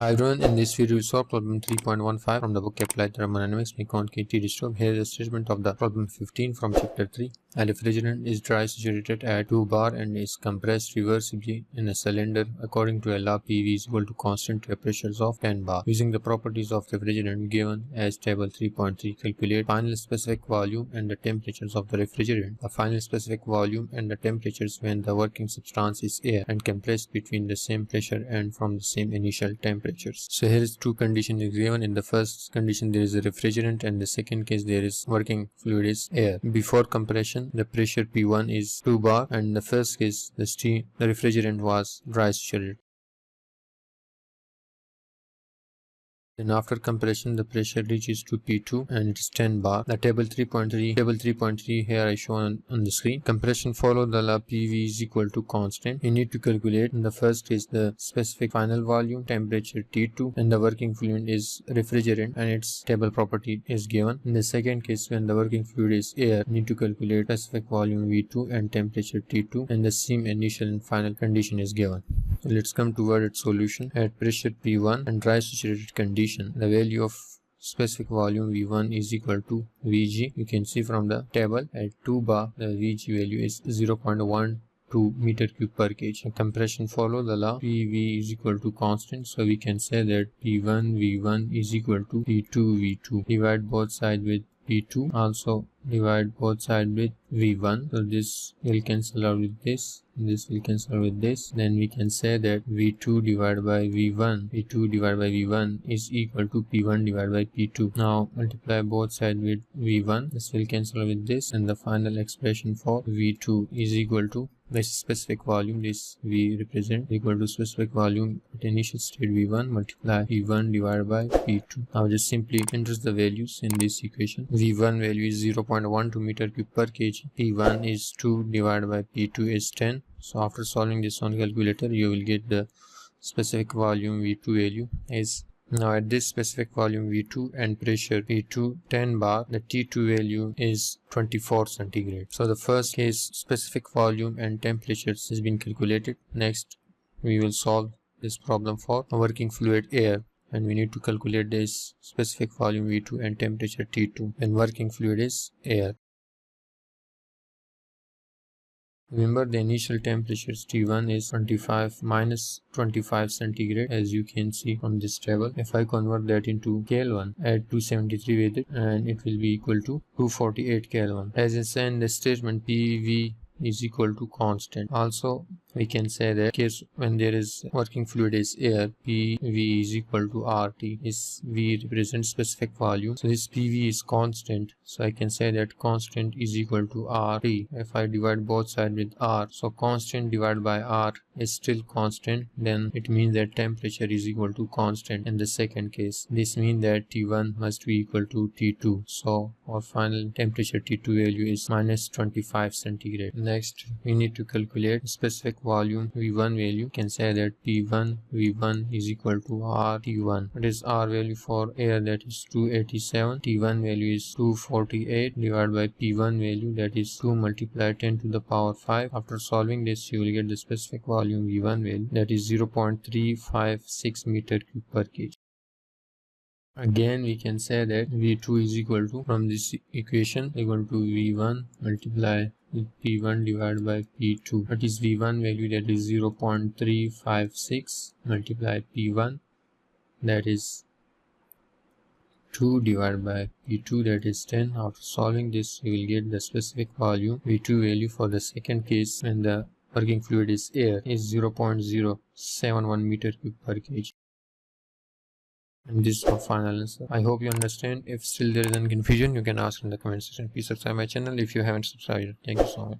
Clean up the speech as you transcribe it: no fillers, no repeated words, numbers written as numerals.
Hi everyone, in this video we solve problem 3.15 from the book Applied Thermodynamics, McConkey, Eastop. Here is a statement of the problem 15 from chapter 3. A refrigerant is dry saturated at 2 bar and is compressed reversibly in a cylinder according to a law PV is equal to constant to a pressures of 10 bar. Using the properties of refrigerant given as table 3.3, calculate final specific volume and the temperatures of the refrigerant. The final specific volume and the temperatures when the working substance is air and compressed between the same pressure and from the same initial temperature. So here is two conditions given. In the first condition there is a refrigerant and the second case there is working fluid is air. Before compression the pressure P1 is 2 bar and the first case the refrigerant was dry saturated. Then after compression the pressure reaches to P2 and it is 10 bar. The table 3.3 here I show on the screen. Compression follow the law PV is equal to constant. You need to calculate. In the first is the specific final volume, temperature T2, and the working fluid is refrigerant and its table property is given. In the second case when the working fluid is air, you need to calculate specific volume V2 and temperature T2 and the same initial and final condition is given. Let's come toward its solution. At pressure P1 and dry saturated condition, the value of specific volume V1 is equal to Vg. You can see from the table at 2 bar the Vg value is 0.12 meter cube per kg. Compression follow the law PV is equal to constant, so we can say that P1 V1 is equal to P2 V2. Divide both sides with P2, also divide both sides with V1, so this will cancel out with this will cancel with this. Then we can say that V2 divided by V1 is equal to P1 divided by P2. Now multiply both sides with V1, this will cancel with this, and the final expression for V2 is equal to this specific volume, this V represent equal to specific volume at initial state V1 multiply P1 divided by P2. Now just simply enter the values in this equation. V1 value is 0.12 meter cube per kg. P1 is 2 divided by P2 is 10. So after solving this on calculator you will get the specific volume V2 value is. Now at this specific volume V2 and pressure P2 10 bar, the T2 value is 24 centigrade. So the first case specific volume and temperatures has been calculated. Next we will solve this problem for a working fluid air, and we need to calculate this specific volume V2 and temperature T2 and working fluid is air. Remember the initial temperatures T1 is minus 25 centigrade, as you can see from this table. If I convert that into Kelvin, add 273 with it and it will be equal to 248 Kelvin. As I said in the statement, PV is equal to constant. Also we can say that case when there is working fluid is air, PV is equal to RT. This V represents specific volume, so this PV is constant, so I can say that constant is equal to RT. If I divide both sides with R, so constant divided by R is still constant, then it means that temperature is equal to constant in the second case. This means that T1 must be equal to T2, so our final temperature T2 value is minus 25 centigrade. Next we need to calculate specific volume V1 value. You can say that P1 V1 is equal to RT1. What is R value for air? That is 287. T1 value is 248 divided by P1 value, that is 2 multiply 10 to the power 5. After solving this you will get the specific volume V1 value, that is 0.356 meter cube per kg. Again we can say that V2 is equal to, from this equation, equal to V1 multiply with P1 divided by P2. What is V1 value? That is 0.356 multiply P1, that is 2 divided by P2, that is 10. After solving this you will get the specific volume V2 value for the second case when the working fluid is air is 0.071 meter cube per kg. And this is our final answer. I hope you understand. If still there is any confusion you can ask in the comment section. Please subscribe my channel if you haven't subscribed. Thank you so much.